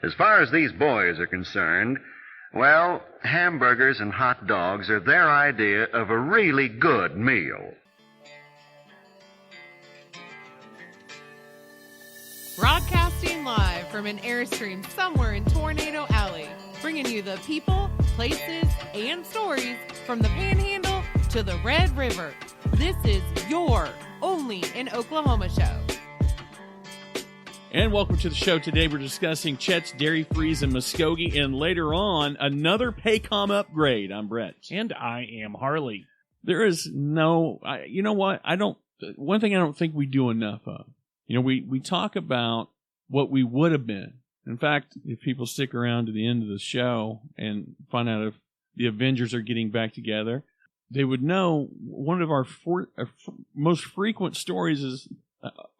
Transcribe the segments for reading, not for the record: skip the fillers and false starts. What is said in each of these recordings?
As far as these boys are concerned, well, hamburgers and hot dogs are their idea of a really good meal. Broadcasting live from an Airstream somewhere in Tornado Alley, bringing you the people, places, and stories from the Panhandle to the Red River. This is your Only in Oklahoma show. And welcome to the show. Today we're discussing Chet's Dairy Freeze in Muskogee, and later on, another Paycom upgrade. I'm Brett. And I am Harley. There is no, you know what, one thing I don't think we do enough of. You know, we talk about what we would have been. In fact, if people stick around to the end of the show and find out if the Avengers are getting back together, they would know one of our most frequent stories is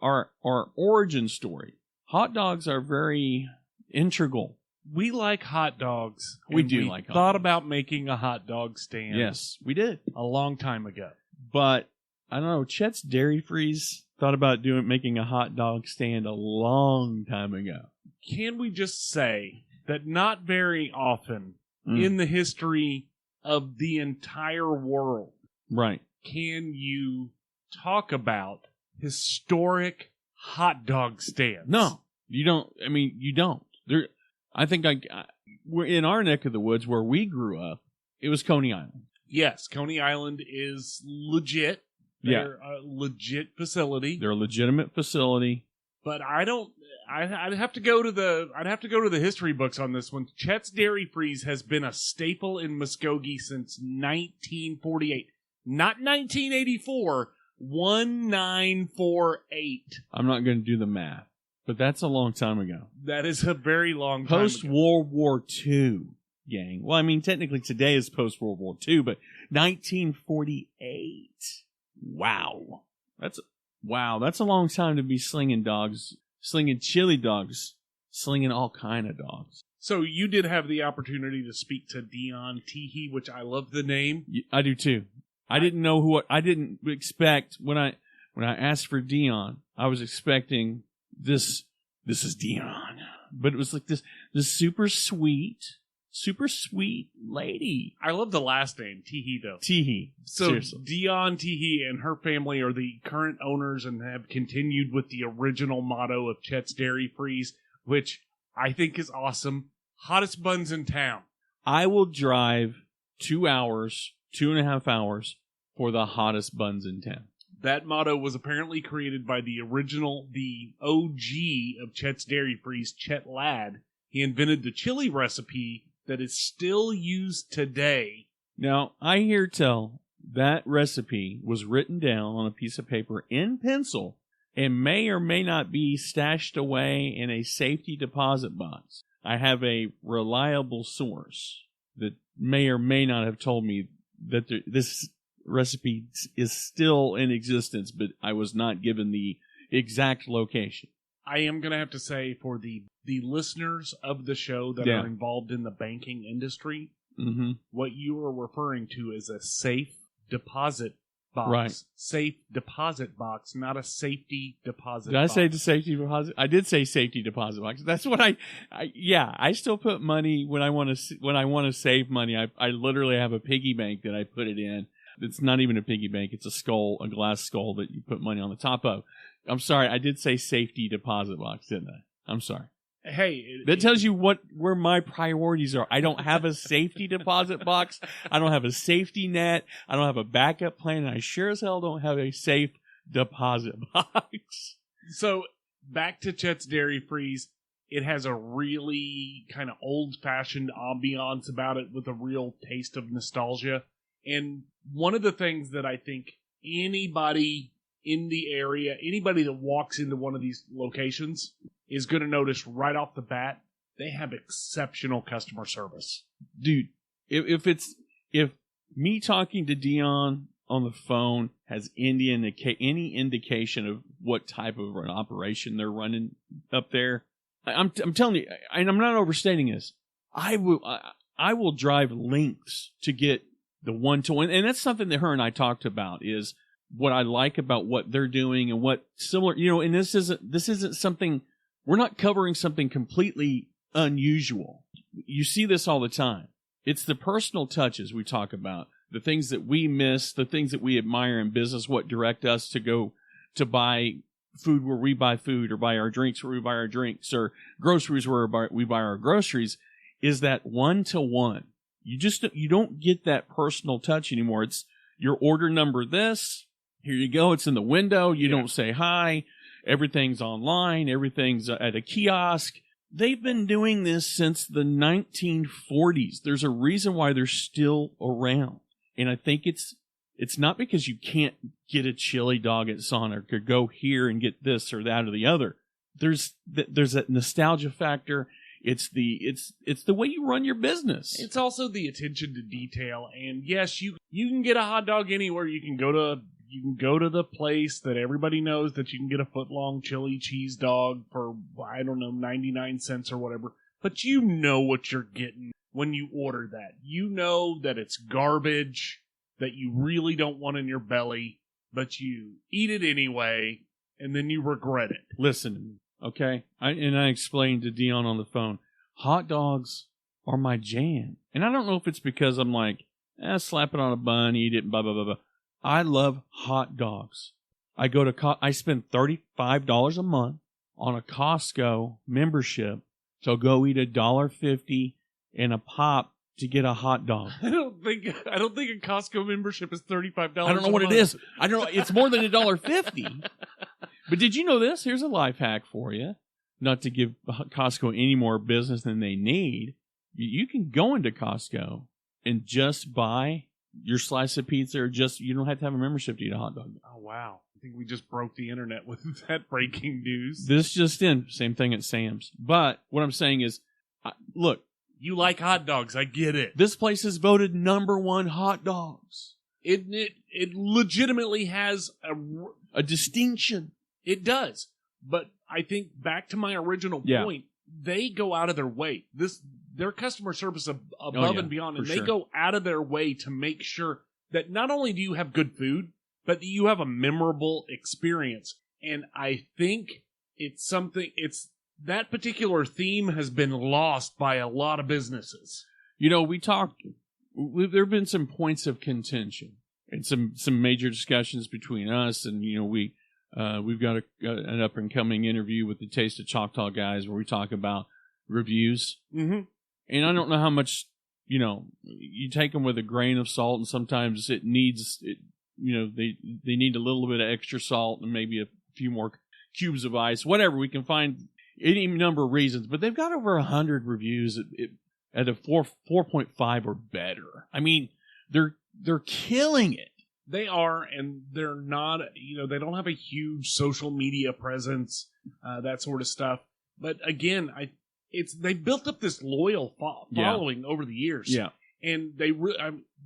our origin story. Hot dogs are very integral. We like hot dogs. We do like hot dogs. Thought about making a hot dog stand. Yes, we did. A long time ago. But, I don't know, Chet's Dairy Freeze thought about making a hot dog stand a long time ago. Can we just say that not very often in the history of the entire world, right, can you talk about historic hot dog stands? No, you don't. I mean, you don't. I think we're in our neck of the woods where we grew up. It was Coney Island. Yes, Coney Island is legit. They're a legit facility. They're a legitimate facility. But I'd have to go to the history books on this one. Chet's Dairy Freeze has been a staple in Muskogee since 1948. Not 1984, 1948. I'm not going to do the math, but that's a long time ago. That is a very long time ago. Post-World War II, gang. Well, I mean, technically today is post-World War II, but 1948. Wow. That's a long time to be slinging dogs, slinging chili dogs, slinging all kind of dogs. So you did have the opportunity to speak to Dion Teehee, which I love the name. I do too. I didn't know I didn't expect when I asked for Dion, I was expecting this is Dion. But it was like this super sweet lady. I love the last name, Teehee, though. Teehee. So seriously. Dion Teehee and her family are the current owners and have continued with the original motto of Chet's Dairy Freeze, which I think is awesome. Hottest buns in town. I will drive 2.5 hours for the hottest buns in town. That motto was apparently created by the OG of Chet's Dairy Freeze, Chet Ladd. He invented the chili recipe that is still used today. Now, I hear tell that recipe was written down on a piece of paper in pencil and may or may not be stashed away in a safety deposit box. I have a reliable source that may or may not have told me that this recipe is still in existence, but I was not given the exact location. I am going to have to say, for the listeners of the show that are involved in the banking industry, what you are referring to is a safe deposit box. Right. Safe deposit box, not a safety deposit box. Did I say the safety deposit? I did say safety deposit box. That's what I still put money when I want to save money. I literally have a piggy bank that I put it in. It's not even a piggy bank. It's a glass skull that you put money on the top of. I'm sorry. I did say safety deposit box, didn't I? I'm sorry. Hey, that tells you where my priorities are. I don't have a safety deposit box. I don't have a safety net. I don't have a backup plan. And I sure as hell don't have a safe deposit box. So back to Chet's Dairy Freeze. It has a really kind of old-fashioned ambiance about it with a real taste of nostalgia. And one of the things that I think anybody in the area, anybody that walks into one of these locations is going to notice right off the bat, they have exceptional customer service. Dude, if me talking to Dion on the phone has any indication of what type of an operation they're running up there, I'm telling you, and I'm not overstating this, I will drive lengths to get the one-to-one, and that's something that her and I talked about, is what I like about what they're doing and what similar, and this isn't something, we're not covering something completely unusual. You see this all the time. It's the personal touches we talk about, the things that we miss, the things that we admire in business, what direct us to go to buy food where we buy food, or buy our drinks where we buy our drinks, or groceries where we buy our groceries, is that one-to-one. You don't get that personal touch anymore. It's your order number this, here you go, it's in the window, you don't say hi, everything's online, everything's at a kiosk. They've been doing this since the 1940s. There's a reason why they're still around. And I think it's not because you can't get a chili dog at Sonic or go here and get this or that or the other. There's that nostalgia factor. It's the way you run your business. It's also the attention to detail. And yes, you can get a hot dog anywhere. You can go to the place that everybody knows that you can get a foot-long chili cheese dog for, I don't know, 99 cents or whatever. But you know what you're getting when you order that. You know that it's garbage that you really don't want in your belly, but you eat it anyway, and then you regret it. Listen to me, okay? I explained to Dion on the phone, hot dogs are my jam. And I don't know if it's because I'm like, slap it on a bun, eat it, blah, blah, blah, blah. I love hot dogs. I spend $35 a month on a Costco membership to go eat $1.50 and a pop to get a hot dog. I don't think a Costco membership is $35. I don't know what it is. I don't know. It's more than $1.50. But did you know this? Here's a life hack for you. Not to give Costco any more business than they need. You can go into Costco and just buy your slice of pizza, or you don't have to have a membership to eat a hot dog. Oh, wow. I think we just broke the internet with that breaking news. This just in. Same thing at Sam's. But what I'm saying is, look. You like hot dogs. I get it. This place is voted #1 hot dogs. It legitimately has a distinction. It does. But I think back to my original point, they go out of their way. Their customer service above and beyond, and they go out of their way to make sure that not only do you have good food, but that you have a memorable experience. And I think that particular theme has been lost by a lot of businesses. You know, there have been some points of contention and some major discussions between us, and, you know, we've got an up and coming interview with the Taste of Choctaw guys where we talk about reviews. Mm-hmm. And I don't know how much, you know, you take them with a grain of salt, and sometimes they need a little bit of extra salt and maybe a few more cubes of ice, whatever. We can find any number of reasons, but they've got over 100 reviews at a 4.5 or better. I mean, they're killing it. They are, and they're not, you know, they don't have a huge social media presence, that sort of stuff. But again, they built up this loyal following over the years. Yeah. And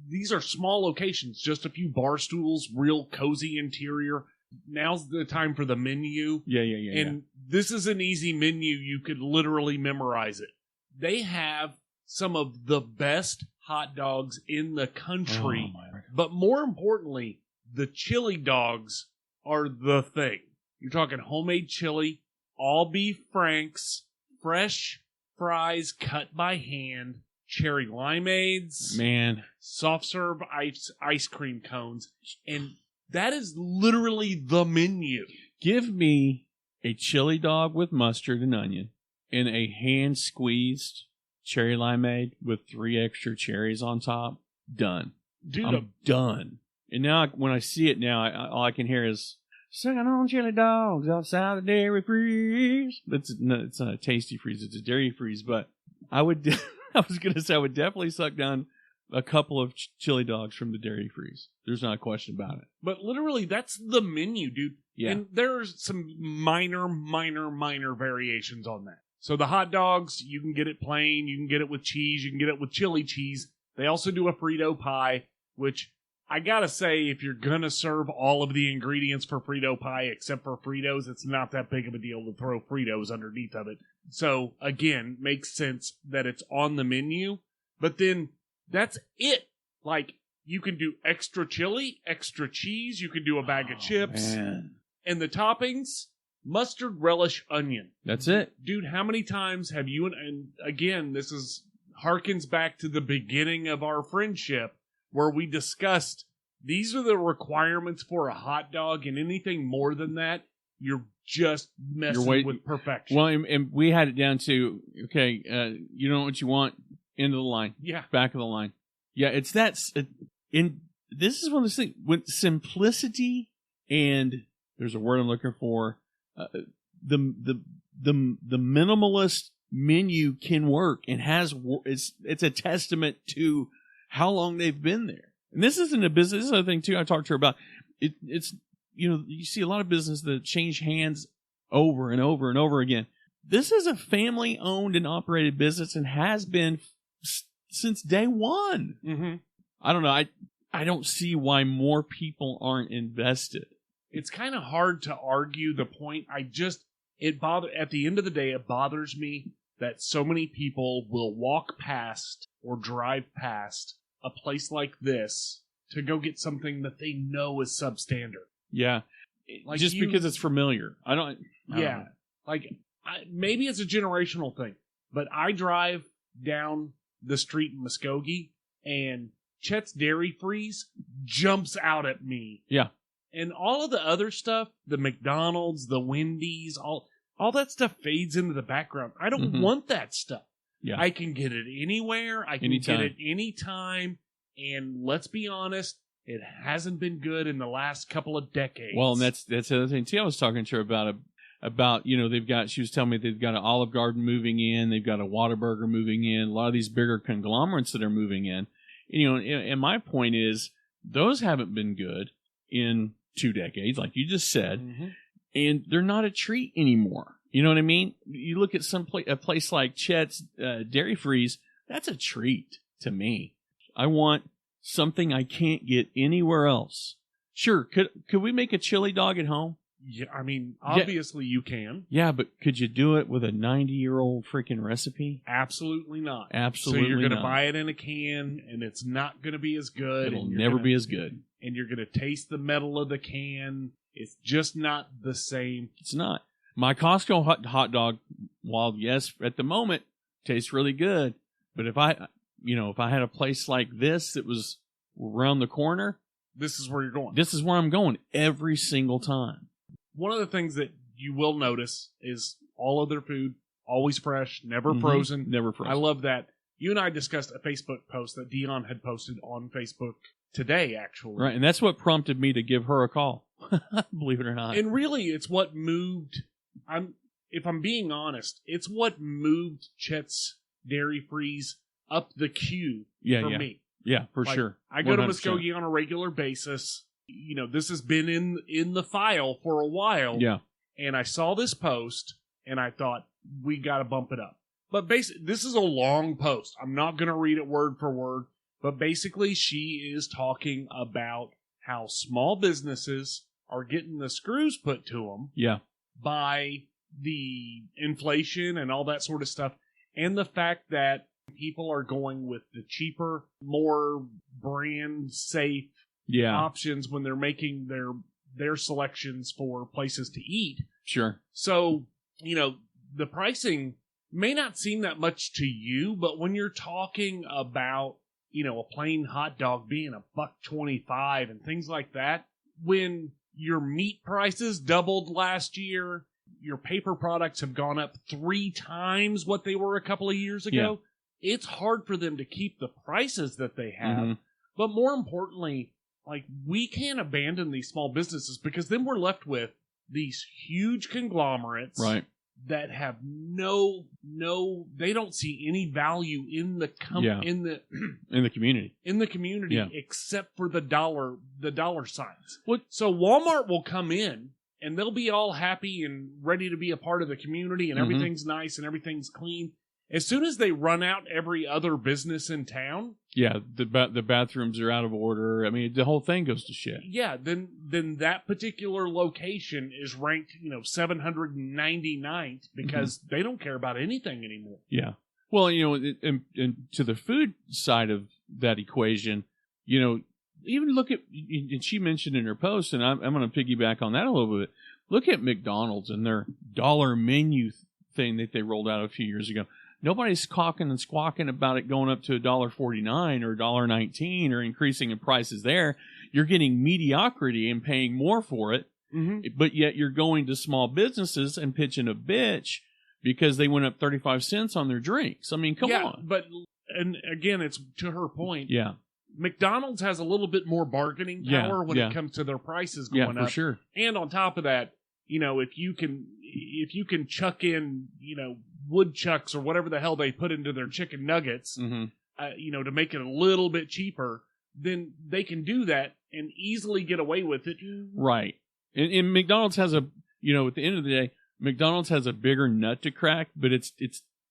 these are small locations, just a few bar stools, real cozy interior. Now's the time for the menu. Yeah. And this is an easy menu. You could literally memorize it. They have some of the best hot dogs in the country. Oh, but more importantly, the chili dogs are the thing. You're talking homemade chili, all beef Franks, fresh fries cut by hand, cherry limeades, man, soft serve ice cream cones, and that is literally the menu. Give me a chili dog with mustard and onion and a hand squeezed cherry limeade with 3 extra cherries on top. Done. Dude, I'm done. And now when I see it now, all I can hear is sucking on chili dogs outside the dairy freeze. It's not a tasty freeze, it's a dairy freeze. But I was gonna say I would definitely suck down a couple of chili dogs from the dairy freeze. There's not a question about it. But literally, that's the menu, dude. Yeah. And there's some minor variations on that. So the hot dogs, you can get it plain, you can get it with cheese, you can get it with chili cheese. They also do a Frito pie, which I gotta say, if you're gonna serve all of the ingredients for Frito pie except for Fritos, it's not that big of a deal to throw Fritos underneath of it. So, again, makes sense that it's on the menu. But then, that's it. Like, you can do extra chili, extra cheese, you can do a bag of chips. Man. And the toppings, mustard, relish, onion. That's it. Dude, how many times have you, and again, this is harkens back to the beginning of our friendship where we discussed these are the requirements for a hot dog, and anything more than that, you're just messing with perfection. Well, and we had it down to, okay, you know what you want, end of the line. Yeah. Back of the line. Yeah, it's that, this is one of those things, with simplicity and, there's a word I'm looking for, the minimalist menu can work and it's a testament to how long they've been there. And this isn't a business. This is another thing too I talked to her about. It's you see a lot of business that change hands over and over and over again. This is a family owned and operated business and has been since day one. Mm-hmm. I don't know. I don't see why more people aren't invested. It's kind of hard to argue the point. at the end of the day, it bothers me that so many people will walk past or drive past a place like this to go get something that they know is substandard. Yeah. Like just because it's familiar. I don't Yeah. know. Like, maybe it's a generational thing, but I drive down the street in Muskogee and Chet's Dairy Freeze jumps out at me. Yeah. And all of the other stuff, the McDonald's, the Wendy's, all that stuff fades into the background. I don't want that stuff. Yeah. I can get it anywhere. I can Anytime. get it anytime. And let's be honest, it hasn't been good in the last couple of decades. Well, and that's the other thing too. I was talking to her about she was telling me they've got an Olive Garden moving in, they've got a Whataburger moving in, a lot of these bigger conglomerates that are moving in. And my point is those haven't been good in 2 decades, like you just said, and they're not a treat anymore. You know what I mean? You look at a place like Chet's Dairy Freeze, that's a treat to me. I want something I can't get anywhere else. Sure, could we make a chili dog at home? Yeah, I mean, obviously you can. Yeah, but could you do it with a 90-year-old freaking recipe? Absolutely not. Absolutely not. So you're going to buy it in a can, and it's not going to be as good. It'll never be as good. And you're going to taste the metal of the can. It's just not the same. It's not. My Costco hot dog, while yes, at the moment, tastes really good, but if I had a place like this that was around the corner, this is where you're going. This is where I'm going every single time. One of the things that you will notice is all of their food, always fresh, never frozen. Never frozen. I love that. You and I discussed a Facebook post that Dion had posted on Facebook today, actually. Right, and that's what prompted me to give her a call. Believe it or not. And really, it's what moved... If I'm being honest, it's what moved Chet's Dairy Freeze up the queue for me. Yeah, for sure. I go 100%. to Muskogee on a regular basis. This has been in the file for a while. Yeah. And I saw this post, and I thought, we got to bump it up. But basically, this is a long post. I'm not going to read it word for word. But basically, she is talking about how small businesses are getting the screws put to them. Yeah. By the inflation and all that sort of stuff, and the fact that people are going with the cheaper, more brand safe options when they're making their selections for places to eat. Sure. So, the pricing may not seem that much to you, but when you're talking about, a plain hot dog being $1.25 and things like that, when your meat prices doubled last year, your paper products have gone up 3 times what they were a couple of years ago. Yeah. It's hard for them to keep the prices that they have. But more importantly, we can't abandon these small businesses, because then we're left with these huge conglomerates that have they don't see any value in the in the community except for the dollar signs. So Walmart will come in and they'll be all happy and ready to be a part of the community, and everything's nice and everything's clean. As soon as they run out every other business in town, the bathrooms are out of order. I mean, the whole thing goes to shit. Yeah, then that particular location is ranked, 799th because they don't care about anything anymore. Yeah. Well, and to the food side of that equation, even look at, and she mentioned in her post, and I'm going to piggyback on that a little bit. Look at McDonald's and their dollar menu thing that they rolled out a few years ago. Nobody's cawking and squawking about it going up to $1.49 or $1.19 or increasing in prices there. You're getting mediocrity and paying more for it, but yet you're going to small businesses and pitching a bitch because they went up 35 cents on their drinks. I mean, come on. But, and again, it's to her point. Yeah. McDonald's has a little bit more bargaining power when it comes to their prices going up. Yeah, for sure. And on top of that, if you can chuck in, woodchucks or whatever the hell they put into their chicken nuggets, to make it a little bit cheaper, then they can do that and easily get away with it. Right. And McDonald's has at the end of the day, McDonald's has a bigger nut to crack, but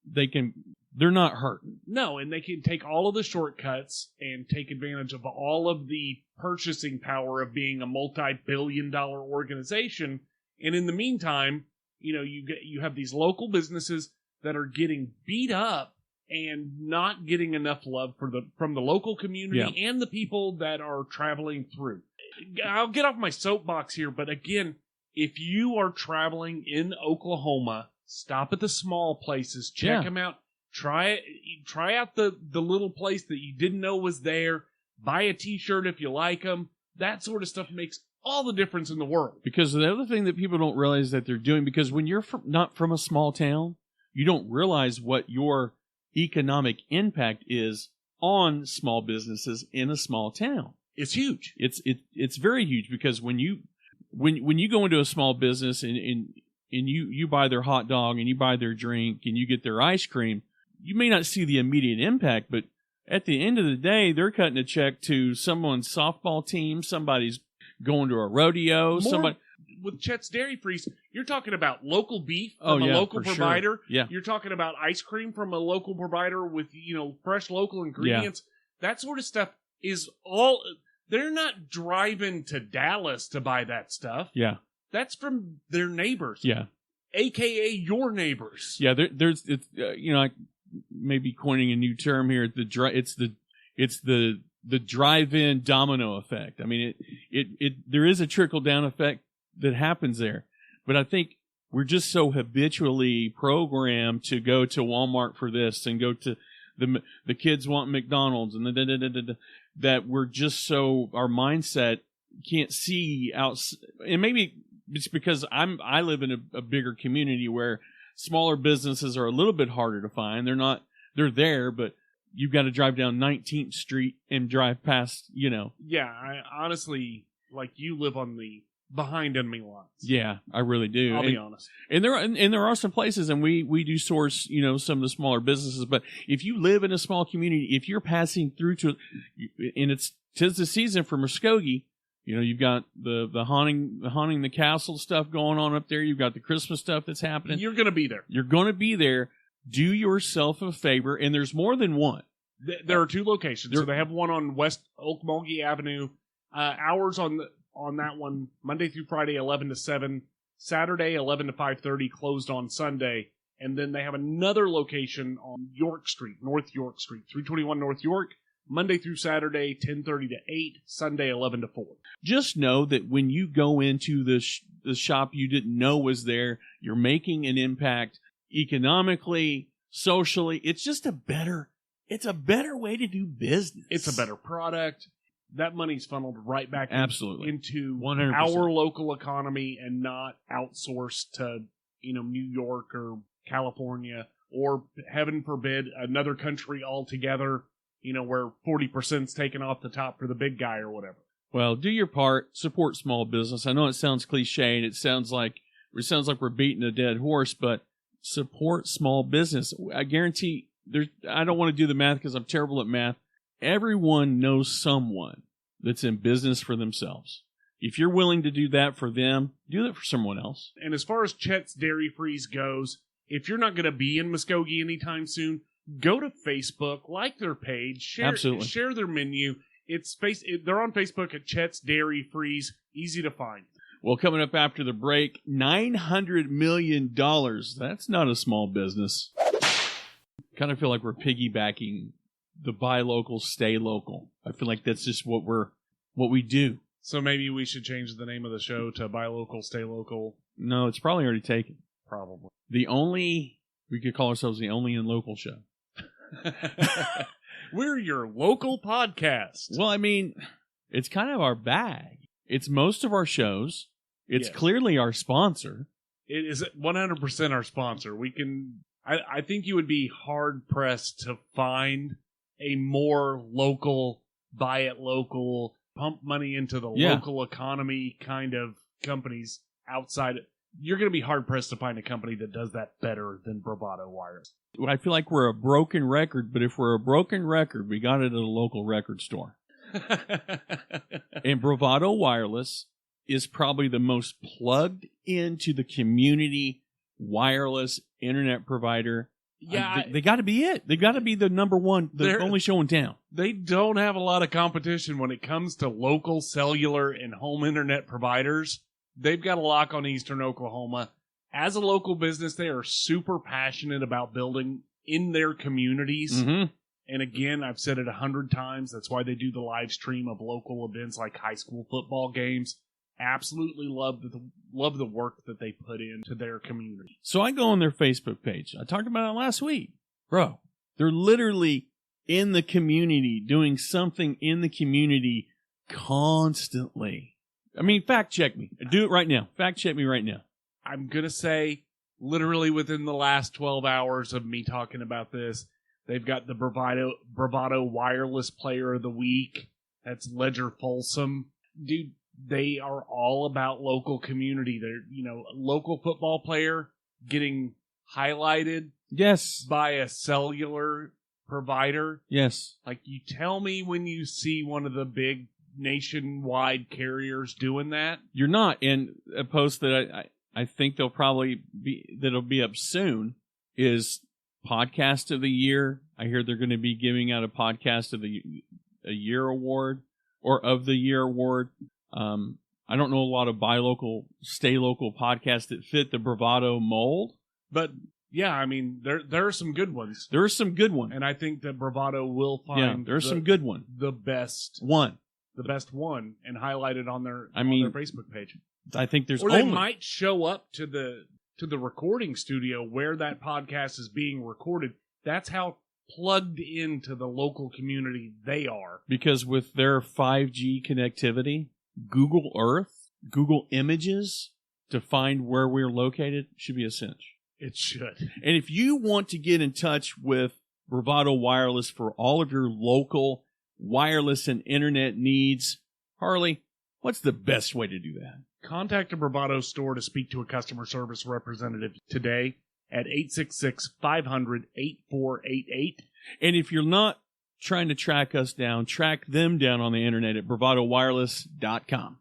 they're not hurting. No, and they can take all of the shortcuts and take advantage of all of the purchasing power of being a multi-billion-dollar organization. And in the meantime, you have these local businesses that are getting beat up and not getting enough love from the local community and the people that are traveling through. I'll get off my soapbox here, but again, if you are traveling in Oklahoma, stop at the small places, check them out, try out the little place that you didn't know was there, buy a t-shirt if you like them. That sort of stuff makes all the difference in the world. Because the other thing that people don't realize that they're doing, because when you're not from a small town, you don't realize what your economic impact is on small businesses in a small town. It's huge. It's very huge, because when you go into a small business and you buy their hot dog and you buy their drink and you get their ice cream, you may not see the immediate impact, but at the end of the day, they're cutting a check to someone's softball team, somebody's going to a rodeo, somebody. With Chet's Dairy Freeze, you're talking about local beef from a local provider. Sure. Yeah. You're talking about ice cream from a local provider with, fresh local ingredients. Yeah. That sort of stuff is all. They're not driving to Dallas to buy that stuff. Yeah. That's from their neighbors. Yeah. AKA your neighbors. Yeah. There's I may be coining a new term here. It's the drive-in domino effect. I mean, there is a trickle-down effect that happens there, but I think we're just so habitually programmed to go to Walmart for this and go to the kids want McDonald's and that we're just so, our mindset can't see out. And maybe it's because I live in a bigger community where smaller businesses are a little bit harder to find. They're there, but you've got to drive down 19th Street and drive past, Yeah, I honestly, you live on the behind enemy lines. Yeah, I really do. I'll be honest. And there are some places, and we do source, some of the smaller businesses. But if you live in a small community, if you're passing through and tis the season for Muskogee, you've got the haunting the castle stuff going on up there. You've got the Christmas stuff that's happening. You're going to be there. You're going to be there. Do yourself a favor, and there's more than one. There are two locations. So they have one on West Okmulgee Avenue. Hours on that one, Monday through Friday, 11 to 7. Saturday, 11 to 5:30, closed on Sunday. And then they have another location on York Street, North York Street, 321 North York, Monday through Saturday, 10:30 to 8, Sunday, 11 to 4. Just know that when you go into the shop you didn't know was there, you're making an impact economically, socially. It's just a better way to do business. It's a better product. That money's funneled right back into 100%. Our local economy and not outsourced to, New York or California or, heaven forbid, another country altogether, where 40% is taken off the top for the big guy or whatever. Well, do your part. Support small business. I know it sounds cliche and it sounds like we're beating a dead horse, but support small business. I guarantee I don't want to do the math because I'm terrible at math. Everyone knows someone that's in business for themselves. If you're willing to do that for them, do that for someone else. And as far as Chet's Dairy Freeze goes, if you're not going to be in Muskogee anytime soon, go to Facebook, like their page, share their menu. They're on Facebook at Chet's Dairy Freeze. Easy to find. Well, coming up after the break, $900 million. That's not a small business. Kind of feel like we're piggybacking the buy local, stay local. I feel like that's just what we do. So maybe we should change the name of the show to Buy Local, Stay Local. No, it's probably already taken. Probably. We could call ourselves the Only in Local Show. We're your local podcast. Well, I mean, it's kind of our bag. It's most of our shows. It's clearly our sponsor. It is 100% our sponsor. I think you would be hard pressed to find a more local, buy it local, pump money into the local economy kind of companies outside. You're going to be hard pressed to find a company that does that better than Bravado Wireless. I feel like we're a broken record, but if we're a broken record, we got it at a local record store. And Bravado Wireless is probably the most plugged into the community wireless internet provider. Yeah, they got to be it. They got to be the number one, the only show in town. They don't have a lot of competition when it comes to local cellular and home internet providers. They've got a lock on Eastern Oklahoma. As a local business, they are super passionate about building in their communities. Mm-hmm. And again, I've said it 100 times. That's why they do the live stream of local events like high school football games. Absolutely love the work that they put into their community. So I go on their Facebook page. I talked about it last week. Bro, they're literally in the community, doing something in the community constantly. I mean, fact check me. Do it right now. Fact check me right now. I'm going to say, literally within the last 12 hours of me talking about this, they've got the Bravado Wireless Player of the Week. That's Ledger Folsom. Dude, they are all about local community. They're, local football player getting highlighted. Yes. By a cellular provider. Yes. Like, you tell me when you see one of the big nationwide carriers doing that. You're not. And a post that I think that'll be up soon is Podcast of the Year. I hear they're going to be giving out a Podcast of the Year award or of the Year award. I don't know a lot of buy local, stay local podcasts that fit the Bravado mold, but yeah, I mean there are some good ones. There are some good ones, and I think that Bravado will find there's some good one, the best one, and highlight it on their Facebook page. I think there's they might show up to the recording studio where that podcast is being recorded. That's how plugged into the local community they are. Because with their 5G connectivity, Google Earth, Google Images to find where we're located should be a cinch. It should. And if you want to get in touch with Bravado Wireless for all of your local wireless and internet needs, Harley, what's the best way to do that? Contact a Bravado store to speak to a customer service representative today at 866-500-8488. And if you're not trying to track us down, track them down on the internet at bravadowireless.com.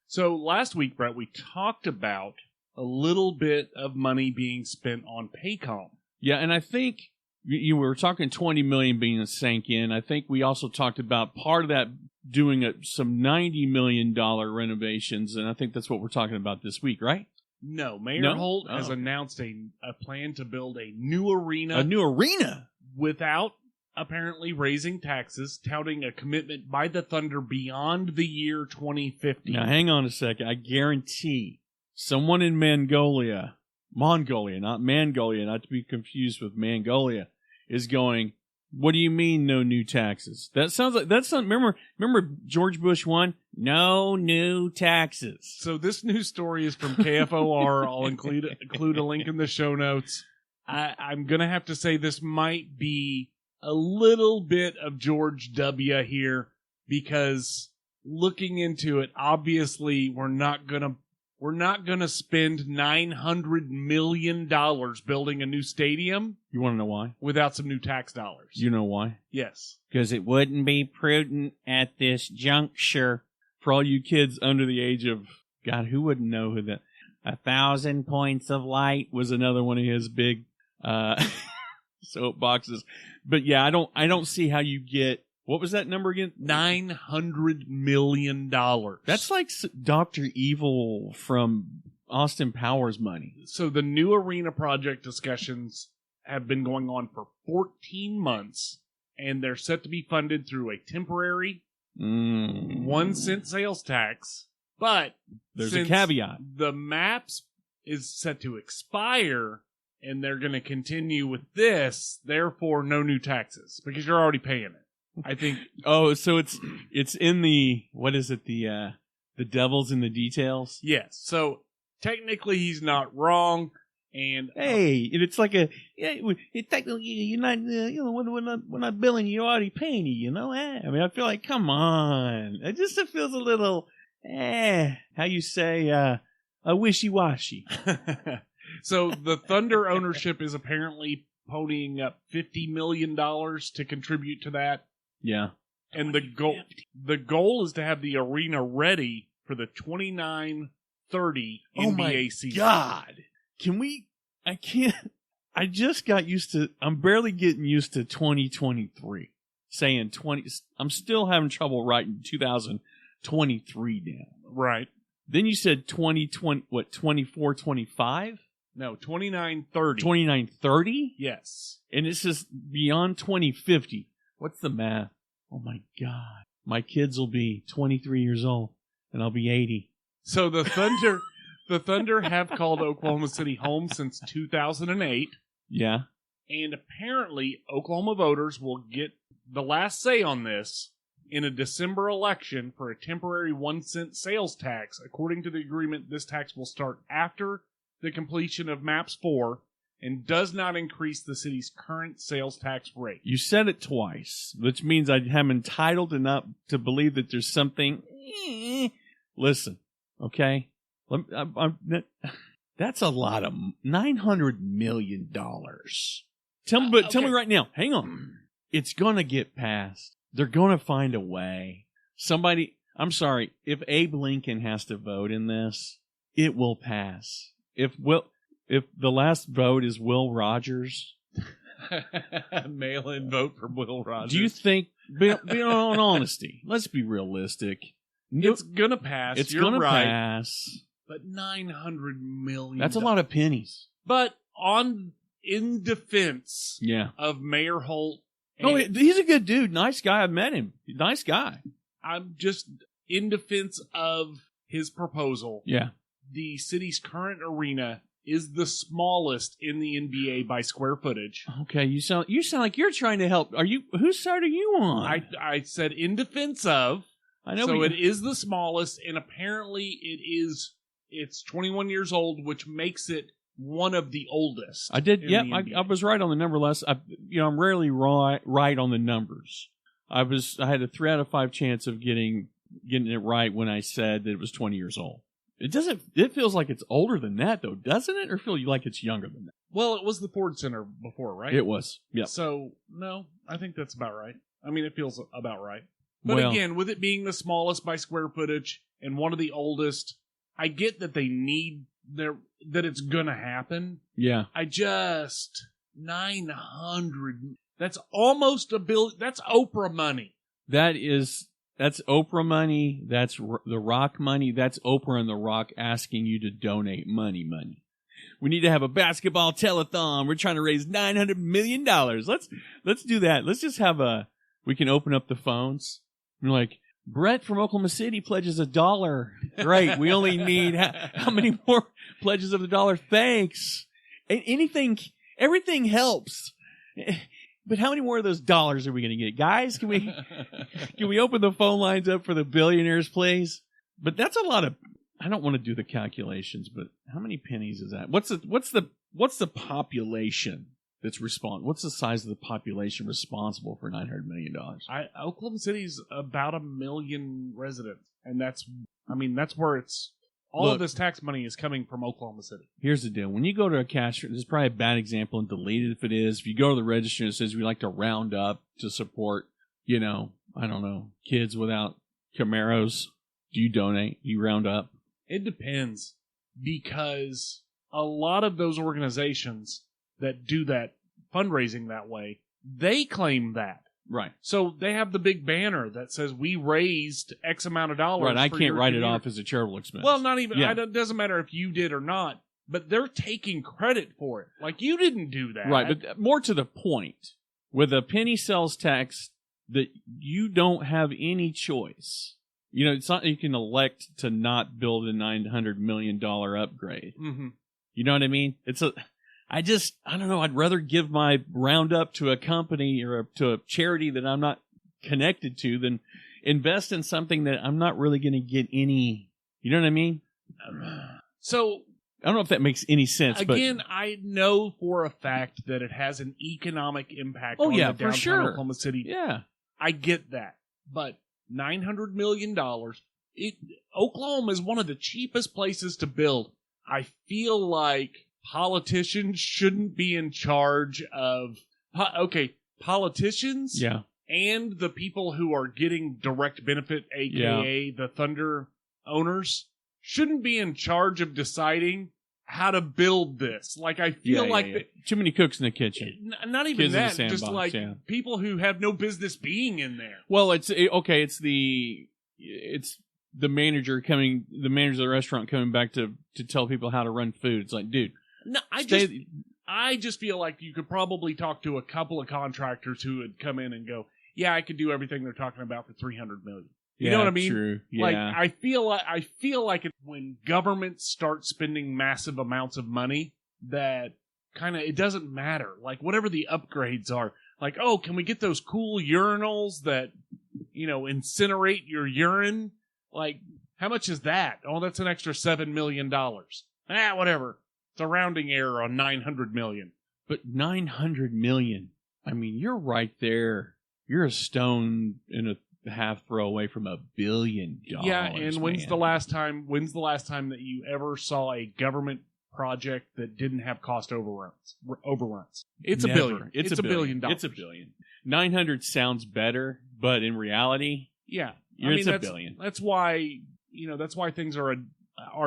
So last week, Brett, we talked about a little bit of money being spent on Paycom. Yeah, and I think you were talking $20 million being sank in. I think we also talked about part of that doing some $90 million renovations, and I think that's what we're talking about this week, right? No, Mayor Holt has announced a plan to build a new arena. A new arena? Without apparently raising taxes, touting a commitment by the Thunder beyond the year 2050. Now, hang on a second. I guarantee someone in Mongolia, not Mongolia, not to be confused with Mongolia, is going, what do you mean no new taxes? That sounds like, remember George Bush 1? No new taxes. So this news story is from KFOR. I'll include a link in the show notes. I'm going to have to say this might be a little bit of George W. here, because looking into it, obviously we're not going to spend $900 million building a new stadium. You want to know why? Without some new tax dollars. You know why? Yes. Because it wouldn't be prudent at this juncture. For all you kids under the age of, God, who wouldn't know who that? 1,000 Points of Light was another one of his big soapboxes. But yeah, I don't see how you get, what was that number again? $900 million. That's like Dr. Evil from Austin Powers money. So the new arena project discussions have been going on for 14 months, and they're set to be funded through a temporary 1 cent sales tax. But there's a caveat. The maps is set to expire, and they're going to continue with this. Therefore, no new taxes because you're already paying it. I think. Oh, so it's in the what is it? The devil's in the details. Yes. So technically, he's not wrong. And hey, it's like technically you're not. We're not billing you. Already paying you. I mean, I feel like come on. It just feels a little. How you say? A wishy-washy. So the Thunder ownership is apparently ponying up $50 million to contribute to that. Yeah. And the goal is to have the arena ready for the 29-30 NBA season. God. I can't. I just got used to, I'm barely getting used to 2023. Saying 20, I'm still having trouble writing 2023 down. Right. Then you said 2020, what, 24, 25? No, 29-30. 29-30? Yes. And it says beyond 2050. What's the math? Oh my God. My kids will be 23 years old and I'll be 80. So the Thunder have called Oklahoma City home since 2008. Yeah. And apparently Oklahoma voters will get the last say on this in a December election for a temporary 1 cent sales tax. According to the agreement, this tax will start after the completion of Maps 4 and does not increase the city's current sales tax rate. You said it twice, which means I am entitled enough to believe that there's something. Listen, okay? That's a lot of $900 million. Tell me right now. Hang on. It's going to get passed. They're going to find a way. I'm sorry, if Abe Lincoln has to vote in this, it will pass. If the last vote is Will Rogers, mail-in vote for Will Rogers. Do you think, be on honesty, let's be realistic. It's gonna pass. It's You're gonna right. pass. But $900 million. That's a lot of pennies. But in defense of Mayor Holt. No, he's a good dude. Nice guy. I've met him. Nice guy. I'm just in defense of his proposal. Yeah. The city's current arena is the smallest in the NBA by square footage. Okay, you sound like you're trying to help. Whose side are you on? I said in defense of. I know. So it is the smallest, and apparently it's 21 years old, which makes it one of the oldest. I did. Yep, I was right on the number less. I'm rarely right on the numbers. I had a 3 out of 5 chance of getting it right when I said that it was 20 years old. It feels like it's older than that, though, doesn't it? Or feel like it's younger than that? Well, it was the Ford Center before, right? It was, yeah. So, no, I think that's about right. I mean, it feels about right. But again, with it being the smallest by square footage and one of the oldest, I get that they need that it's going to happen. Yeah. I just, 900, that's almost $1 billion. That's Oprah money. That's Oprah money. That's The Rock money. That's Oprah and The Rock asking you to donate money. We need to have a basketball telethon. We're trying to raise $900 million. Let's do that. Let's just have we can open up the phones. We're like, Brett from Oklahoma City pledges $1. Great. We only need how many more pledges of $1? Thanks. Everything helps. But how many more of those dollars are we going to get? Guys, can we open the phone lines up for the billionaires, please? But that's a lot of, I don't want to do the calculations, but how many pennies is that? What's the population that's what's the size of the population responsible for $900 million? Oklahoma City's about 1 million residents. And that's where of this tax money is coming from Oklahoma City. Here's the deal. When you go to a cash, this is probably a bad example and delete it if it is. If you go to the register and it says we like to round up to support, I don't know, kids without Camaros, do you donate? Do you round up? It depends. Because a lot of those organizations that do that fundraising that way, they claim that. Right. So they have the big banner that says we raised X amount of dollars. Right. I can't write it off as a charitable expense. Well, not even. Yeah. It doesn't matter if you did or not, but they're taking credit for it. Like you didn't do that. Right. But more to the point, with a penny sales tax that you don't have any choice. You know, it's not you can elect to not build a $900 million upgrade. Mm-hmm. You know what I mean? I don't know. I'd rather give my roundup to a company or to a charity that I'm not connected to than invest in something that I'm not really going to get any. You know what I mean? So I don't know if that makes any sense. Again, I know for a fact that it has an economic impact on the downtown for sure. Oklahoma City. Yeah. I get that. But $900 million, Oklahoma is one of the cheapest places to build. I feel like politicians shouldn't be in charge of... politicians Yeah. and the people who are getting direct benefit, a.k.a. the Thunder owners, shouldn't be in charge of deciding how to build this. Like, I feel too many cooks in the kitchen. Not even Kids in the that, just sandbox, like yeah. people who have no business being in there. Well, it's the manager of the restaurant coming back to tell people how to run food. It's like, dude, No, I just feel like you could probably talk to a couple of contractors who would come in and go, yeah, I could do everything they're talking about for $300 million. You know what I mean? True. Yeah. Like, I feel like when governments start spending massive amounts of money, that kind of, it doesn't matter. Like, whatever the upgrades are, like, oh, can we get those cool urinals that, incinerate your urine? Like, how much is that? Oh, that's an extra $7 million. Whatever. It's a rounding error on $900 million. But $900 million. I mean, you're right there. You're a stone and a half throw away from $1 billion. Yeah, and when's the last time that you ever saw a government project that didn't have cost overruns? It's Never. $1 billion. It's $1 billion. It's $1 billion. 900 sounds better, but in reality, yeah, it's $1 billion. That's why things are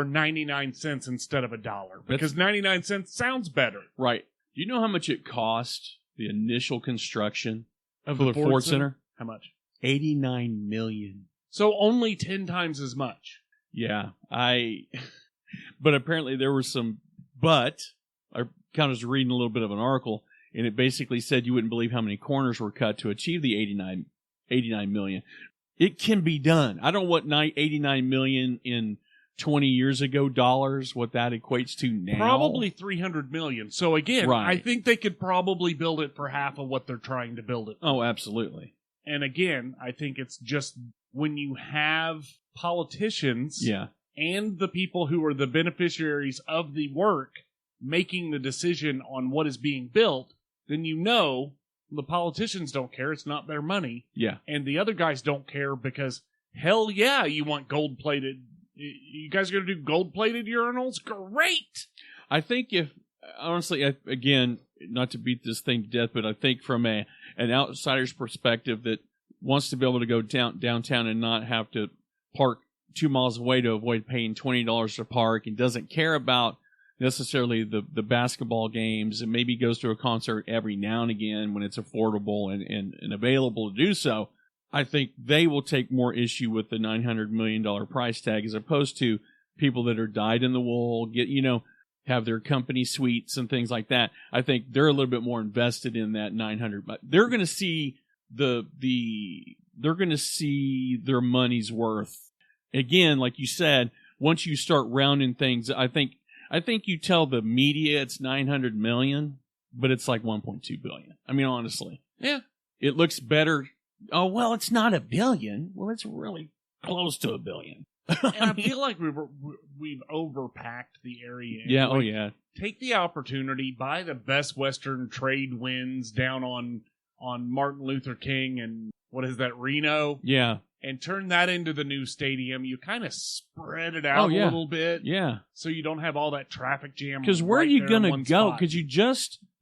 99 cents instead of $1, because 99 cents sounds better. Right. Do you know how much it cost the initial construction Of for the Ford Center? Center? How much? $89 million. So only 10 times as much. Yeah, but apparently there was I kind of was reading a little bit of an article, and it basically said you wouldn't believe how many corners were cut to achieve the 89 million. It can be done. I don't know what 89 million in 20 years ago dollars, what that equates to now. Probably 300 million. So again, Right. I think they could probably build it for half of what they're trying to build it. Oh, absolutely. And again, I think it's just when you have politicians Yeah. and the people who are the beneficiaries of the work making the decision on what is being built, then the politicians don't care. It's not their money. Yeah. And the other guys don't care because, hell yeah, you want gold-plated. You guys are going to do gold-plated urinals? Great! I think honestly, again, not to beat this thing to death, but I think from an outsider's perspective that wants to be able to go downtown and not have to park 2 miles away to avoid paying $20 to park and doesn't care about necessarily the basketball games and maybe goes to a concert every now and again when it's affordable and available to do so, I think they will take more issue with the $900 million price tag as opposed to people that are dyed in the wool, have their company suites and things like that. I think they're a little bit more invested in that 900, but they're going to see they're going to see their money's worth. Again, like you said, once you start rounding things, I think you tell the media it's 900 million, but it's like 1.2 billion. I mean, honestly. Yeah. It looks better. Oh, well, it's not $1 billion. Well, it's really close to $1 billion. And I feel like we've overpacked the area. Yeah, oh yeah. Take the opportunity, buy the Best Western trade winds down on Martin Luther King and what is that, Reno? Yeah. And turn that into the new stadium. You kind of spread it out a little bit. Yeah. So you don't have all that traffic jam. Because where are you going to go? Because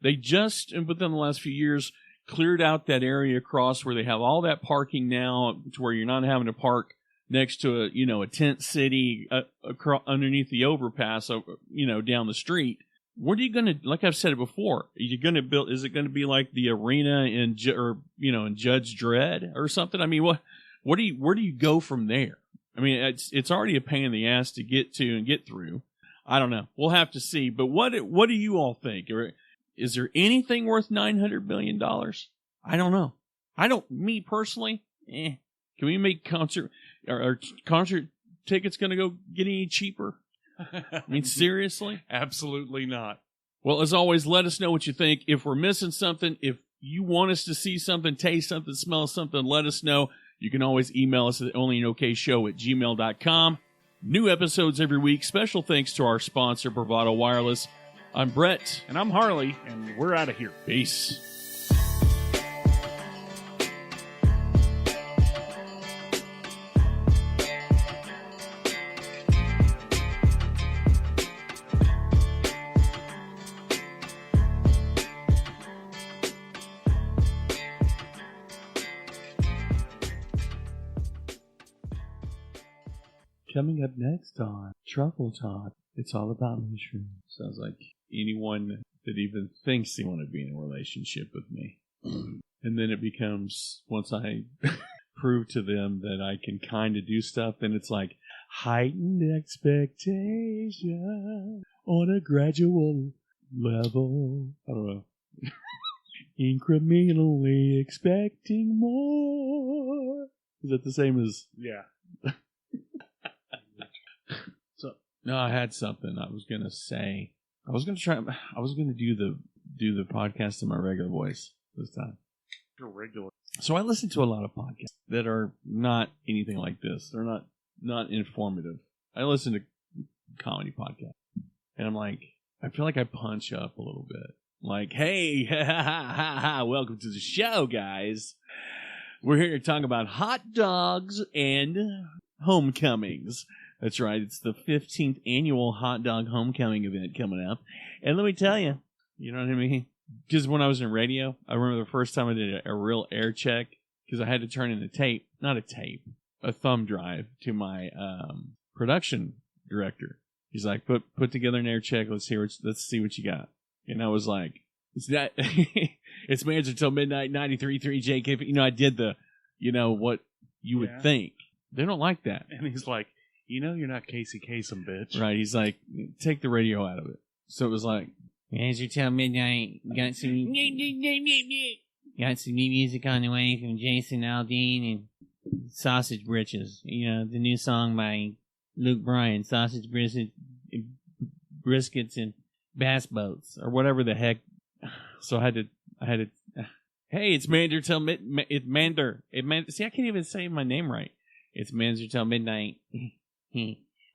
they just, within the last few years, cleared out that area across where they have all that parking now to where you're not having to park next to a tent city underneath the overpass, down the street. What are you going to, like I've said it before, are you going to build, is it going to be like the arena in Judge Dredd or something? I mean, where do you go from there? I mean, it's already a pain in the ass to get to and get through. I don't know. We'll have to see. But what do you all think? Is there anything worth $900 million? I don't know. Me personally, can we make concert tickets going to go get any cheaper? I mean, seriously? Absolutely not. Well, as always, let us know what you think. If we're missing something, if you want us to see something, taste something, smell something, let us know. You can always email us at OnlyinOKShow@gmail.com. New episodes every week. Special thanks to our sponsor, Bravado Wireless. I'm Brett. And I'm Harley, and we're out of here. Peace. Coming up next on Truffle Talk, it's all about mushrooms. Sounds like anyone that even thinks they want to be in a relationship with me. And then it becomes, once I prove to them that I can kind of do stuff, then it's like heightened expectation on a gradual level. I don't know. Incrementally expecting more. Is that the same as... Yeah. No, I had something I was gonna say. I was gonna do the podcast in my regular voice this time. Your regular. So I listen to a lot of podcasts that are not anything like this. They're not informative. I listen to comedy podcasts, and I'm like, I feel like I punch up a little bit. Like, hey, welcome to the show, guys. We're here to talk about hot dogs and homecomings. That's right. It's the 15th annual hot dog homecoming event coming up. And let me tell you, you know what I mean? Because when I was in radio, I remember the first time I did a real air check, because I had to turn in a thumb drive to my production director. He's like, put together an air check. Let's see what you got. And I was like, it's Mans Until Midnight 93.3 JK. You know, I did what you would think. They don't like that. And he's like, you're not Casey Kasem, bitch. Right. He's like, take the radio out of it. So it was like, Mans Until Midnight, got some new music on the way from Jason Aldean and Sausage Britches. The new song by Luke Bryan, Sausage Briskets and Bass Boats, or whatever the heck. So I had to. Hey, it's Mander till Mander. See, I can't even say my name right. It's Mander till midnight.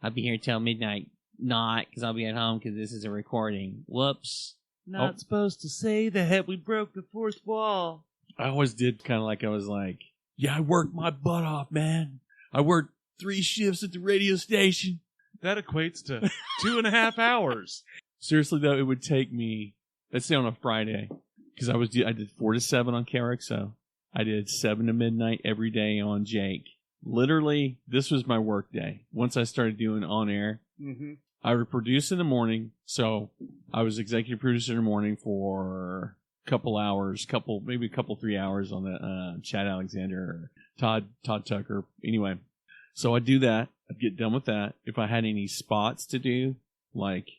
I'll be here till midnight. Not, because I'll be at home because this is a recording. Whoops. Not supposed to say that. We broke the fourth wall. I always did kind of like, I was like, yeah, I worked my butt off, man. I worked 3 shifts at the radio station. That equates to 2.5 hours. Seriously, though, it would take me, let's say on a Friday, because I did 4 to 7 on KRXO. I did 7 to midnight every day on Jake. Literally, this was my work day. Once I started doing on air, I would produce in the morning. So I was executive producer in the morning for a couple hours, maybe 3 hours on the Chad Alexander or Todd Tucker. Anyway, so I'd do that. I'd get done with that. If I had any spots to do, like,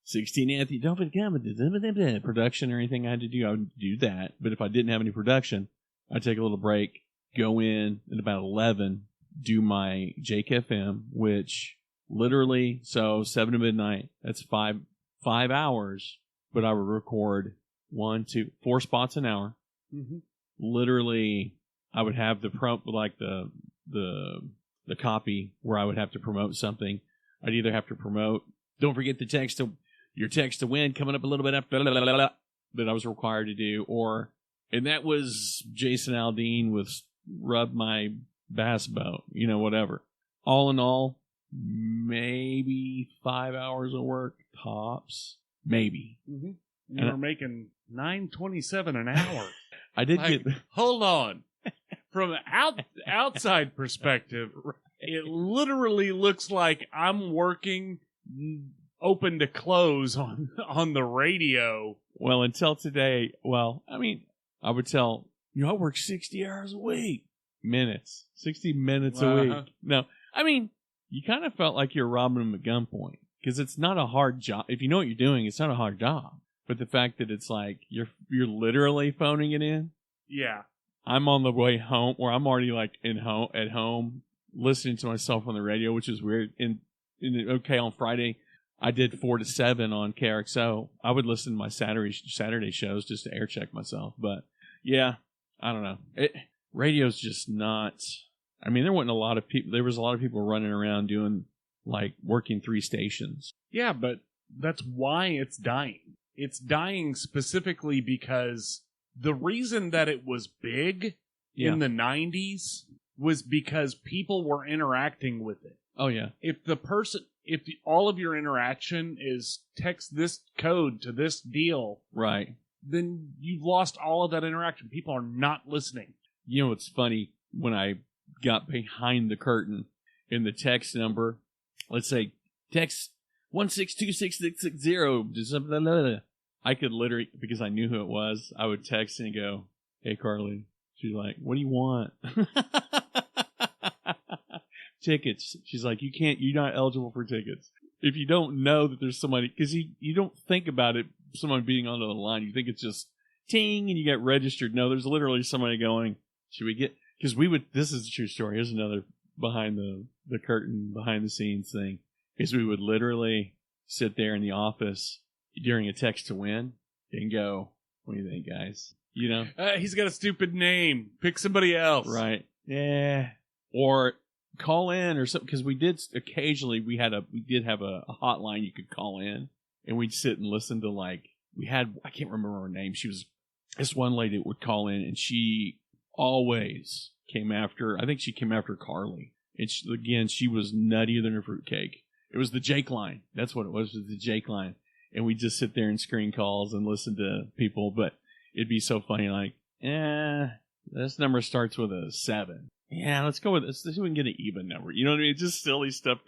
16 Anthony, don't forget production or anything I had to do, I would do that. But if I didn't have any production, I'd take a little break, go in at about 11, do my Jake FM, which literally, so 7 to midnight, that's 5 hours, but I would record 4 spots an hour. Literally, I would have the copy where I would have to promote something. I'd either have to promote, don't forget your text to win coming up a little bit after that I was required to do, and that was Jason Aldean with Rub My Bass Boat, whatever. All in all, maybe 5 hours of work tops, maybe. You were making $9.27 an hour. I did Hold on. From an outside perspective, it literally looks like I'm working open to close on the radio. Well, until today, I would tell, I work 60 hours a week. 60 minutes a week. No, you kind of felt like you're robbing them at gunpoint, because it's not a hard job. If you know what you're doing, it's not a hard job. But the fact that it's like you're literally phoning it in. Yeah. I'm on the way home, or I'm already like at home listening to myself on the radio, which is weird. Okay, on Friday, I did 4 to 7 on KRXO. I would listen to my Saturday shows just to air check myself. But yeah, I don't know. Radio's just not. I mean, there wasn't a lot of people. There was a lot of people running around doing like working 3 stations. Yeah, but that's why it's dying. It's dying specifically because the reason that it was big in the 90s was because people were interacting with it. Oh yeah. If all of your interaction is text this code to this deal, right, then you've lost all of that interaction. People are not listening. You know what's funny? When I got behind the curtain in the text number, let's say text 1626660, I could literally, because I knew who it was, I would text and go, "Hey Carly." She's like, "What do you want?" Tickets. She's like, you're not eligible for tickets. If you don't know that there's somebody, because you don't think about it, someone being onto the line, you think it's just ting and you get registered. No, there's literally somebody going, should we get, because this is a true story. Here's another behind the curtain, behind the scenes thing, is we would literally sit there in the office during a text to win and go, "What do you think, guys?" You know? He's got a stupid name. Pick somebody else. Right. Yeah. Or call in or something, because we did occasionally, we did have a hotline you could call in, and we'd sit and listen to, like, I can't remember her name. She was this one lady that would call in, and she always came after, I think she came after Carly. And she was nuttier than a fruitcake. It was the Jake line. That's what it was the Jake line. And we'd just sit there and screen calls and listen to people, but it'd be so funny, like, this number starts with a 7. Yeah, let's go with this. Let's see if we can get an even number. You know what I mean? It's just silly stuff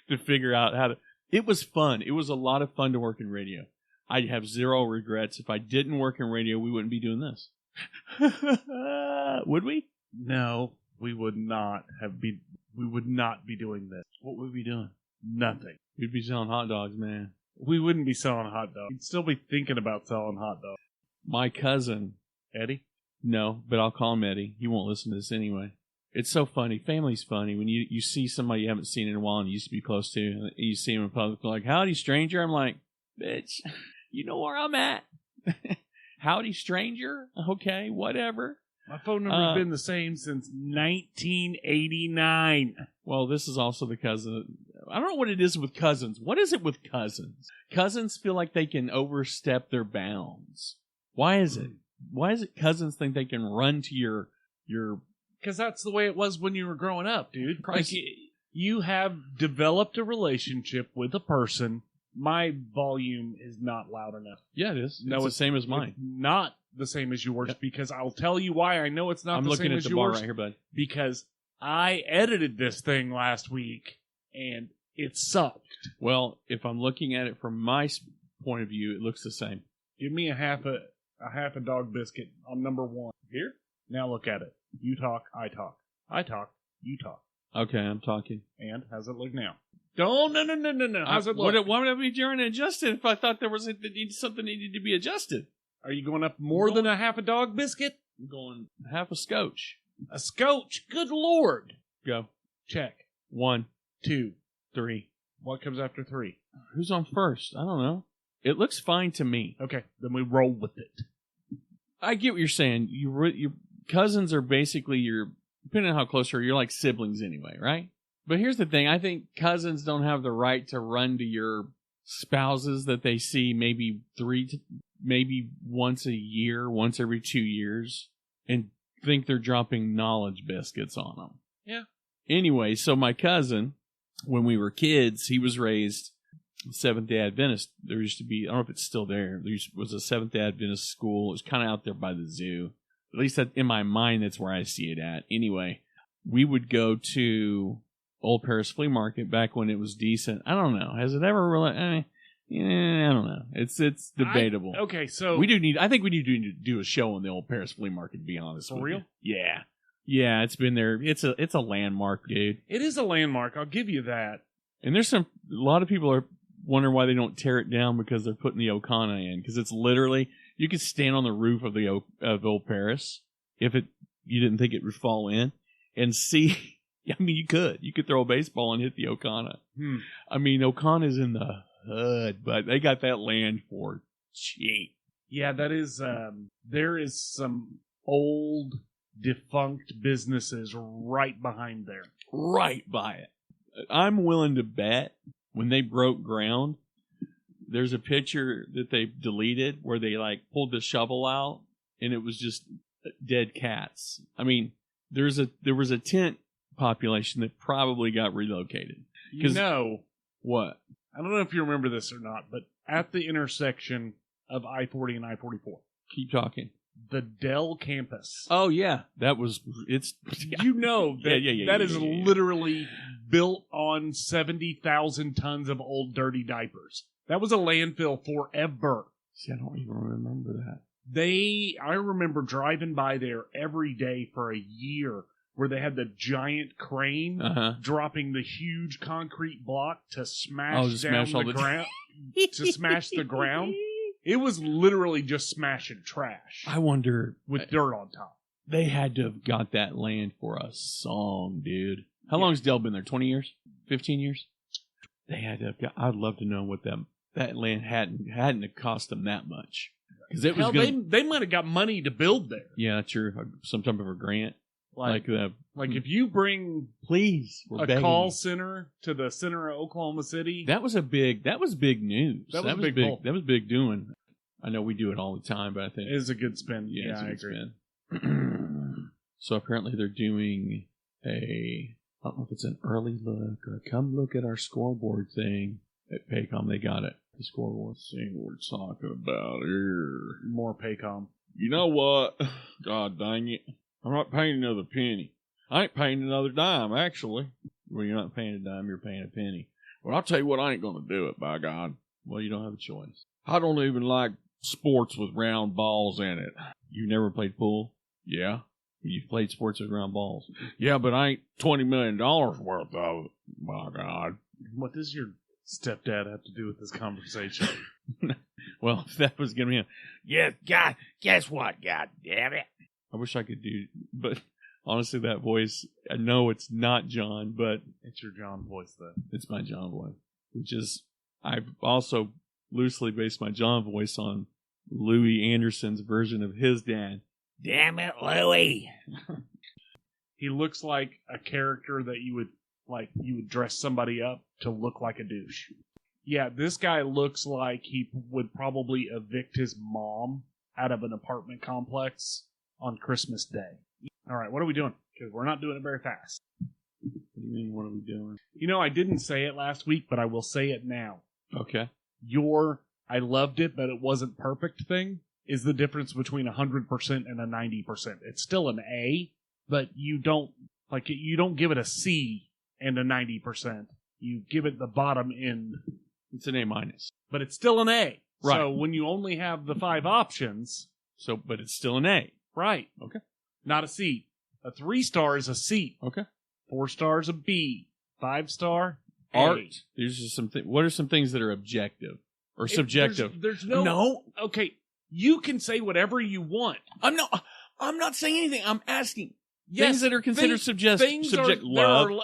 to figure out how to. It was fun. It was a lot of fun to work in radio. I have zero regrets. If I didn't work in radio, we wouldn't be doing this. Would we? No, we would not be doing this. What would we be doing? Nothing. We'd be selling hot dogs, man. We wouldn't be selling hot dogs. We'd still be thinking about selling hot dogs. My cousin, Eddie? No, but I'll call him Eddie. He won't listen to this anyway. It's so funny. Family's funny. When you see somebody you haven't seen in a while and you used to be close to, and you see him in public, like, "Howdy, stranger." I'm like, "Bitch, you know where I'm at." "Howdy, stranger." Okay, whatever. My phone number's been the same since 1989. Well, this is also the cousin. I don't know what it is with cousins. What is it with cousins? Cousins feel like they can overstep their bounds. Why is it? Why is it cousins think they can run to your... Because that's the way it was when you were growing up, dude. Like, you have developed a relationship with a person. My volume is not loud enough. Yeah, it is. No, it's the same as mine. It's not the same as yours, because I'll tell you why I know it's not the same as yours. I'm looking at the bar right here, bud. Because I edited this thing last week, and it sucked. Well, if I'm looking at it from my point of view, it looks the same. Give me a half a dog biscuit on number 1. Here? Now look at it. You talk, I talk. I talk, you talk. Okay, I'm talking. And how's it look now? No. How's it look? Why would I be trying to adjust it if I thought there was something needed to be adjusted? Are you going up more than a half a dog biscuit? I'm going half a scotch. A scotch? Good Lord. Go. Check. 1, 2, 3. What comes after 3? Who's on first? I don't know. It looks fine to me. Okay, then we roll with it. I get what you're saying. Your cousins are basically depending on how close you are, you're like siblings anyway, right? But here's the thing. I think cousins don't have the right to run to your spouses that they see maybe once a year, once every 2 years, and think they're dropping knowledge biscuits on them. Yeah. Anyway, so my cousin, when we were kids, he was raised Seventh-day Adventist. There used to be, I don't know if it's still there, was a Seventh-day Adventist school. It was kind of out there by the zoo. At least in my mind, that's where I see it at. Anyway, we would go to Old Paris Flea Market back when it was decent. I don't know. Has it ever really... I don't know. It's debatable. So... I think we need to do a show on the Old Paris Flea Market, to be honest with you. For real? Yeah. Yeah, it's been there. It's a landmark, dude. It is a landmark. I'll give you that. And there's a lot of people are wondering why they don't tear it down because they're putting the Okana in. Because it's literally... You could stand on the roof of Old Paris. If it you didn't think it would fall in, and see. I mean, you could throw a baseball and hit the Okana. I mean, Okana's in the hood, but they got that land for cheap. Yeah, that is. There is some old defunct businesses right behind there. Right by it. I'm willing to bet when they broke ground, there's a picture that they deleted where they like pulled the shovel out and it was just dead cats. I mean, there was a tent population that probably got relocated. You know what? I don't know if you remember this or not, but at the intersection of I-40 and I-44, Keep talking. the Dell campus. Oh yeah, that was it's. You know that that is yeah. literally built on 70,000 tons of old dirty diapers. That was a landfill forever. See, I don't even remember that. I remember driving by there every day for a year where they had the giant crane dropping the huge concrete block to smash down the ground. To smash the ground. It was literally just smashing trash. I wonder with dirt on top. They had to have got that land for a song, dude. How long's Dell been there? 20 years? 15 years? They had to have got. I'd love to know what that land hadn't have cost them that much. Because it was they might have got money to build there. Yeah, true. Some type of a grant. Like if you bring a call center to the center of Oklahoma City. That was big news. That was big. That was big doing. I know we do it all the time, but I think it is a good spin. Yeah, I agree. So apparently they're doing I don't know if it's an early look or come look at our scoreboard thing at Paycom. They got it. The scoreboard. Let's see what we're talking about here. More Paycom. You know what? God dang it. I'm not paying another penny. I ain't paying another dime, actually. Well, you're not paying a dime, you're paying a penny. Well, I'll tell you what, I ain't going to do it, by God. Well, you don't have a choice. I don't even like sports with round balls in it. You never played pool? Yeah. You've played sports with round balls. Yeah, but I ain't $20 million worth of it. My God. What does your stepdad have to do with this conversation? Well, if that was going to be yeah, God, guess what, God damn it. I wish I could do, but honestly, that voice, I know it's not John, but it's your John voice, though. It's my John voice, which is, I've also loosely based my John voice on Louis Anderson's version of his dad. Damn it, Louis. He looks like a character that you would dress somebody up to look like a douche. Yeah, this guy looks like he would probably evict his mom out of an apartment complex on Christmas Day. All right, what are we doing? Because we're not doing it very fast. What do you mean, what are we doing? You know, I didn't say it last week, but I will say it now. Okay. Your I loved it, but it wasn't perfect thing is the difference between 100% and a 90%. It's still an A, but you don't give it a C and a 90%. You give it the bottom end. It's an A minus. But it's still an A. Right. So when you only have the 5 options. But it's still an A. Right. Okay. Not a C. A 3-star is a C. Okay. 4 stars a B. 5-star A. Art. There's just what are some things that are objective or subjective? There's no. Okay. You can say whatever you want. I'm not saying anything. I'm asking. Yes, things that are considered subjective.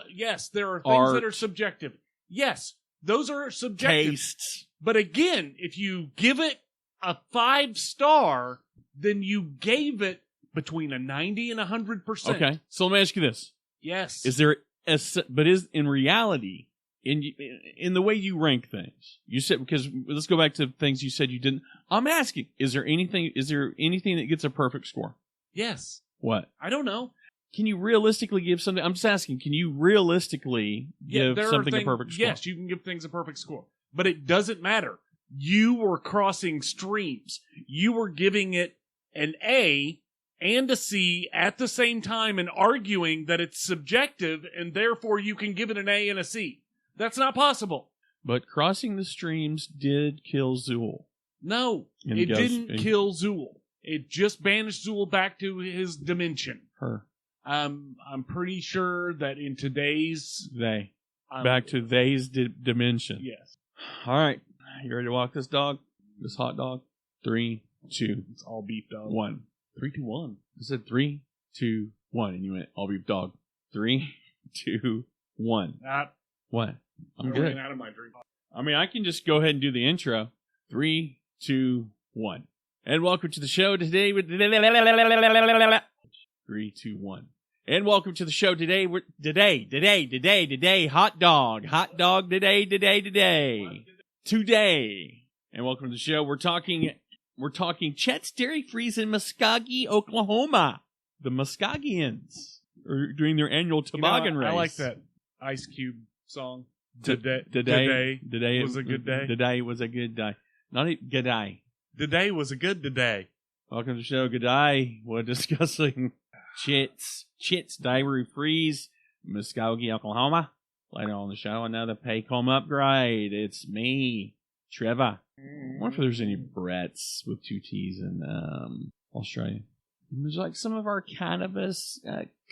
Yes, there are things that are subjective. Yes, those are subjective. Tastes. But again, if you give it a 5-star, then you gave it between a 90 and 100%. Okay, so let me ask you this. Yes. Is there in reality, in the way you rank things, you said, because let's go back to things you said you didn't. I'm asking, is there anything that gets a perfect score? Yes. What? I don't know. Can you realistically give something? I'm just asking, can you realistically give something a perfect score? Yes, you can give things a perfect score. But it doesn't matter. You were crossing streams. You were giving it an A and a C at the same time and arguing that it's subjective and therefore you can give it an A and a C. That's not possible. But crossing the streams did kill Zool. No, it didn't kill Zool. It just banished Zool back to his dimension. Her. I'm pretty sure that in today's... Back to they's dimension. Yes. All right. You ready to walk this dog? This hot dog? 3, 2. It's all beef dog. 1. 3, 2, 1. I said 3, 2, 1. And you went, I'll be dog. 3, 2, 1. What? I'm good. Ran out of my drink. I mean, I can just go ahead and do the intro. 3, 2, 1. And welcome to the show today with 3, 2, 1. And welcome to the show today. Today, hot dog today. And welcome to the show. We're talking Chet's Dairy Freeze in Muskogee, Oklahoma. The Muskogeans are doing their annual toboggan race. I like that Ice Cube song. Today was a good day. Today was a good day. Not a good day. Today was a good day. Welcome to the show. Good day. We're discussing Chet's Dairy Freeze, Muskogee, Oklahoma. Later on the show, another Paycom upgrade. It's me, Trevor. I wonder if there's any Bretts with 2 T's in Australia. There's like some of our cannabis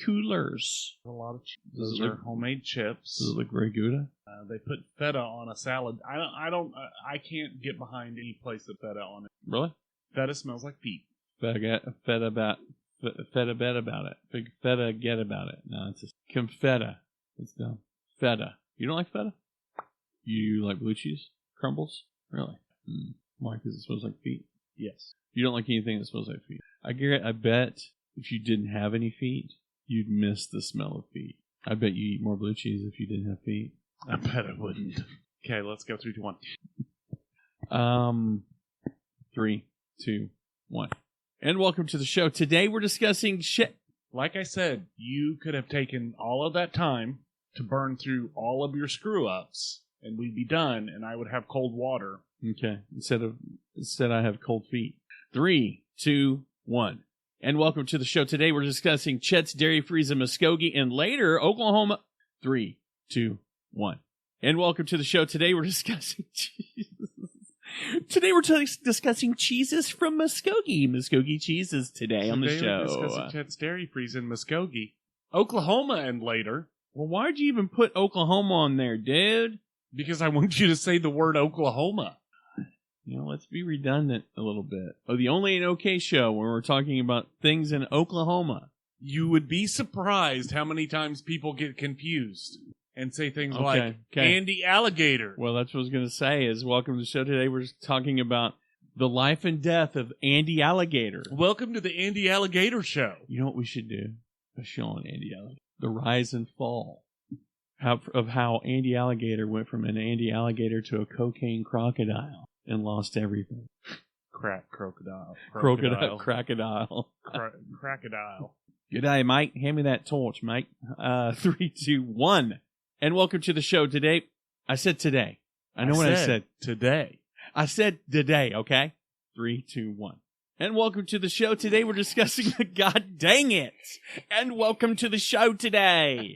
coolers. A lot of chips. Those are homemade chips. Does it look very good? They put feta on a salad. I can't get behind any place that feta on it. Really? Feta smells like feet. Feta bet about it. Big feta get about it. No, it's just confetta. It's dumb. Feta. You don't like feta? You like blue cheese? Crumbles? Really? Why? Because it smells like feet? Yes. You don't like anything that smells like feet? I bet if you didn't have any feet, you'd miss the smell of feet. I bet you eat more blue cheese if you didn't have feet. I bet I wouldn't. Okay, let's go 3, 2, 1. 3, 2, 1. And welcome to the show. Today we're discussing shit. Like I said, you could have taken all of that time to burn through all of your screw-ups, and we'd be done, and I would have cold water. Okay. Instead I have cold feet. 3, 2, 1. And welcome to the show. Today we're discussing Chet's Dairy Freeze in Muskogee and later Oklahoma. 3, 2, 1. And welcome to the show. Today we're discussing discussing cheeses from Muskogee. Muskogee cheeses today on the show. We're discussing Chet's Dairy Freeze in Muskogee, Oklahoma, and later. Well, why'd you even put Oklahoma on there, dude? Because I want you to say the word Oklahoma. Let's be redundant a little bit. Oh, the OnlyinOKShow, where we're talking about things in Oklahoma. You would be surprised how many times people get confused and say things like Andy Alligator. Well, that's what I was going to say is welcome to the show today. We're talking about the life and death of Andy Alligator. Welcome to the Andy Alligator Show. You know what we should do? A show on Andy Alligator. The rise and fall of how Andy Alligator went from an Andy Alligator to a cocaine crocodile. And lost everything. Crocodile. Crocodile. Good day, mate. Hand me that torch, mate. 3, 2, 1. And welcome to the show today. I said today. I said today. I said today, okay? 3, 2, 1. And welcome to the show today. We're discussing God dang it. And welcome to the show today.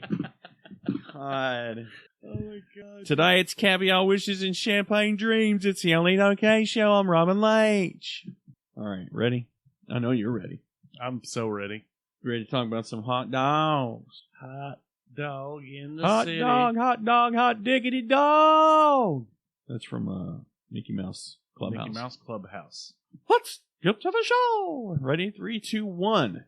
God. Oh my God. Today it's caviar wishes and champagne dreams. It's the OnlyinOKShow. I'm Robin Leach. All right, ready? I know you're ready. I'm so ready. Ready to talk about some hot dogs. Hot dog in the city. Hot dog, hot diggity dog. That's from Mickey Mouse Clubhouse. Mickey Mouse Clubhouse. Let's get to the show. Ready? 3, 2, 1.